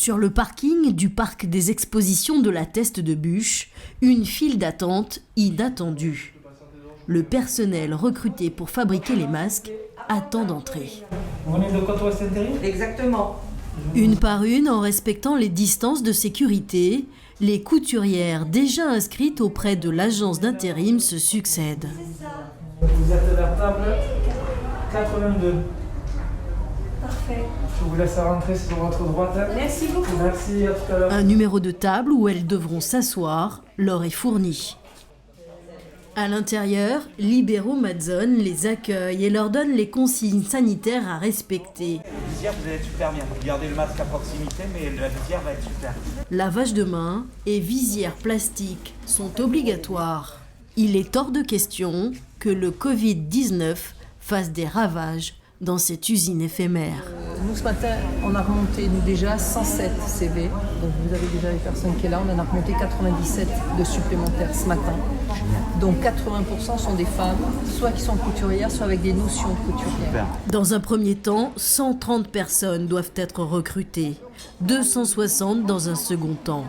Sur le parking du parc des expositions de la Teste de Buch, une file d'attente inattendue. Le personnel recruté pour fabriquer les masques attend d'entrer. Vous venez de Côte-Ouest Intérim ? Exactement. Une par une, en respectant les distances de sécurité, les couturières déjà inscrites auprès de l'agence d'intérim se succèdent. Vous êtes à la table 82. Parfait. Je vous laisse rentrer sur votre droite. Merci beaucoup. Merci, à tout à l'heure. Un numéro de table où elles devront s'asseoir leur est fourni. À l'intérieur, Libero Madzone les accueille et leur donne les consignes sanitaires à respecter. La visière, vous allez être super bien. Gardez le masque à proximité, mais la visière va être super. Lavage de mains et visière plastique sont obligatoires. Il est hors de question que le Covid-19 fasse des ravages dans cette usine éphémère. Nous, ce matin, on a remonté déjà 107 CV. Donc vous avez déjà les personnes qui sont là. On en a remonté 97 de supplémentaires ce matin. Donc 80% sont des femmes, soit qui sont couturières, soit avec des notions de couturière. Dans un premier temps, 130 personnes doivent être recrutées, 260 dans un second temps.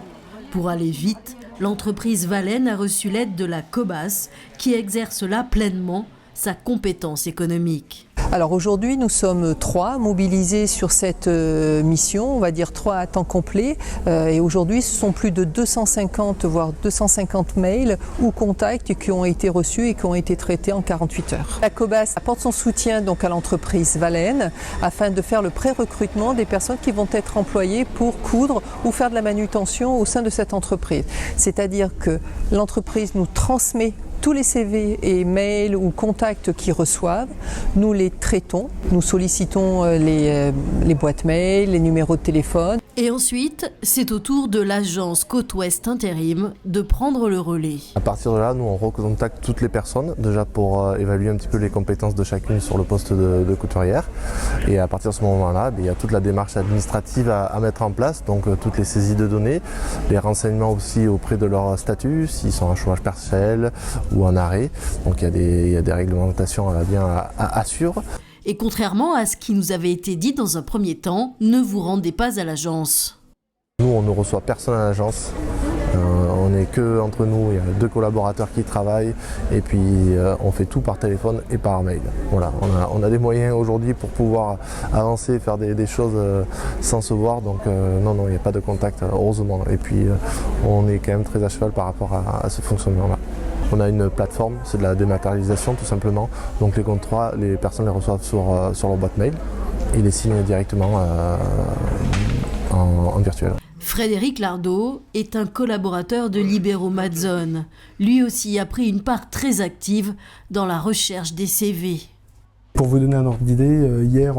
Pour aller vite, l'entreprise Valène a reçu l'aide de la COBAS qui exerce là pleinement sa compétence économique. Alors aujourd'hui, nous sommes 3 mobilisés sur cette mission, on va dire 3 à temps complet. Et aujourd'hui, ce sont plus de 250, voire 250 mails ou contacts qui ont été reçus et qui ont été traités en 48 heures. La COBAS apporte son soutien donc à l'entreprise Valène afin de faire le pré-recrutement des personnes qui vont être employées pour coudre ou faire de la manutention au sein de cette entreprise. C'est-à-dire que l'entreprise nous transmet tous les CV et mails ou contacts qu'ils reçoivent, nous les traitons, nous sollicitons les boîtes mail, les numéros de téléphone. Et ensuite, c'est au tour de l'agence Côte-Ouest Intérim de prendre le relais. À partir de là, nous on recontacte toutes les personnes, déjà pour évaluer un petit peu les compétences de chacune sur le poste de couturière. Et à partir de ce moment-là, il y a toute la démarche administrative à mettre en place, donc toutes les saisies de données, les renseignements aussi auprès de leur statut, s'ils sont en chômage partiel ou en arrêt. Donc il y a des réglementations à suivre. Et contrairement à ce qui nous avait été dit dans un premier temps, ne vous rendez pas à l'agence. Nous, on ne reçoit personne à l'agence. On n'est que entre nous, il y a 2 collaborateurs qui travaillent et puis on fait tout par téléphone et par mail. Voilà, on a des moyens aujourd'hui pour pouvoir avancer, faire des choses sans se voir. Donc non, il n'y a pas de contact, heureusement. Et puis on est quand même très à cheval par rapport à ce fonctionnement-là. On a une plateforme, c'est de la dématérialisation tout simplement. Donc les contrats, les personnes les reçoivent sur leur boîte mail et les signent directement en virtuel. Frédéric Lardot est un collaborateur de Libero Madzone. Lui aussi a pris une part très active dans la recherche des CV. Pour vous donner un ordre d'idée, hier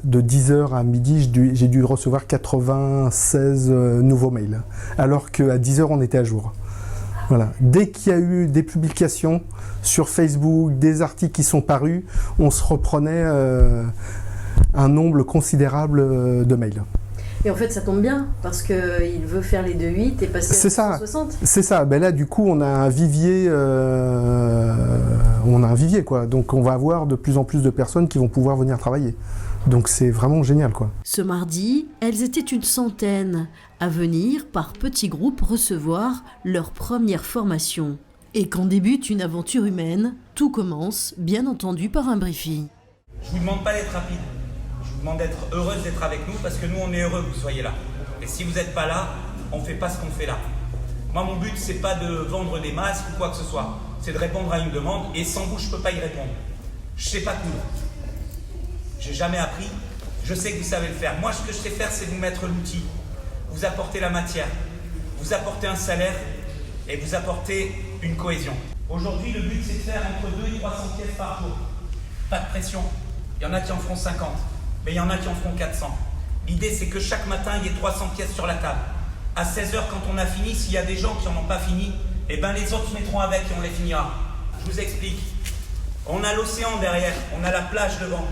de 10h à midi, j'ai dû recevoir 96 nouveaux mails, alors qu'à 10h on était à jour. Voilà. Dès qu'il y a eu des publications sur Facebook, des articles qui sont parus, on se reprenait un nombre considérable de mails. Et en fait, ça tombe bien, parce qu'il veut faire les 2-8 et passer à 160. C'est ça. Ben là, du coup, on a un vivier, quoi. Donc, on va avoir de plus en plus de personnes qui vont pouvoir venir travailler. Donc, c'est vraiment génial, quoi. Ce mardi, elles étaient une centaine à venir par petits groupes recevoir leur première formation. Et quand débute une aventure humaine, tout commence, bien entendu, par un briefing. Je vous demande pas d'être rapide. Je vous demande d'être heureuse d'être avec nous parce que nous, on est heureux que vous soyez là. Et si vous n'êtes pas là, on ne fait pas ce qu'on fait là. Moi, mon but, c'est pas de vendre des masques ou quoi que ce soit. C'est de répondre à une demande et sans vous, je peux pas y répondre. Je sais pas coudre. J'ai jamais appris. Je sais que vous savez le faire. Moi, ce que je sais faire, c'est vous mettre l'outil. Vous apporter la matière. Vous apporter un salaire et vous apporter une cohésion. Aujourd'hui, le but, c'est de faire entre 2 et 300 pièces par jour. Pas de pression. Il y en a qui en feront 50. Mais il y en a qui en feront 400. L'idée, c'est que chaque matin, il y ait 300 pièces sur la table. À 16h, quand on a fini, s'il y a des gens qui n'en ont pas fini, eh ben les autres mettront avec et on les finira. Je vous explique. On a l'océan derrière, on a la plage devant.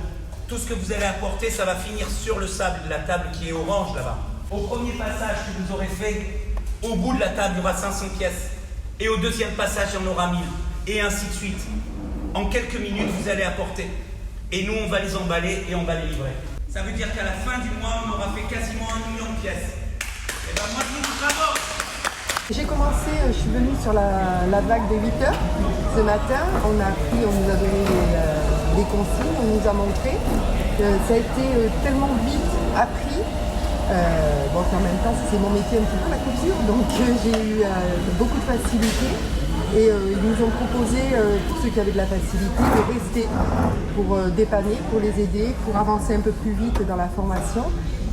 Tout ce que vous allez apporter, ça va finir sur le sable de la table qui est orange là-bas. Au premier passage que vous aurez fait, au bout de la table, il y aura 500 pièces. Et au deuxième passage, il y en aura 1000. Et ainsi de suite. En quelques minutes, vous allez apporter. Et nous, on va les emballer et on va les livrer. Ça veut dire qu'à la fin du mois, on aura fait quasiment 1 million de pièces. Et ben moi, je vous bravo. J'ai commencé, je suis venue sur la vague de 8 heures ce matin. On nous a donné des consignes, on nous a montré. Ça a été tellement vite appris. Bon, en même temps, c'est mon métier un petit peu la couture, donc j'ai eu beaucoup de facilité. Et ils nous ont proposé, pour ceux qui avaient de la facilité, de rester pour dépanner, pour les aider, pour avancer un peu plus vite dans la formation.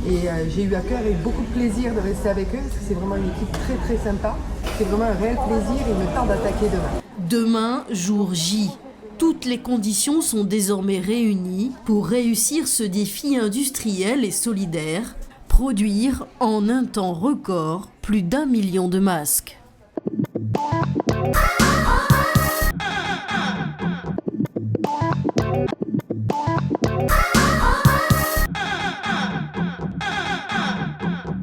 Et j'ai eu à cœur et beaucoup de plaisir de rester avec eux, parce que c'est vraiment une équipe très très sympa. C'est vraiment un réel plaisir et il me tente d'attaquer demain. Demain, jour J. Toutes les conditions sont désormais réunies pour réussir ce défi industriel et solidaire, produire en un temps record plus d'1 million de masques.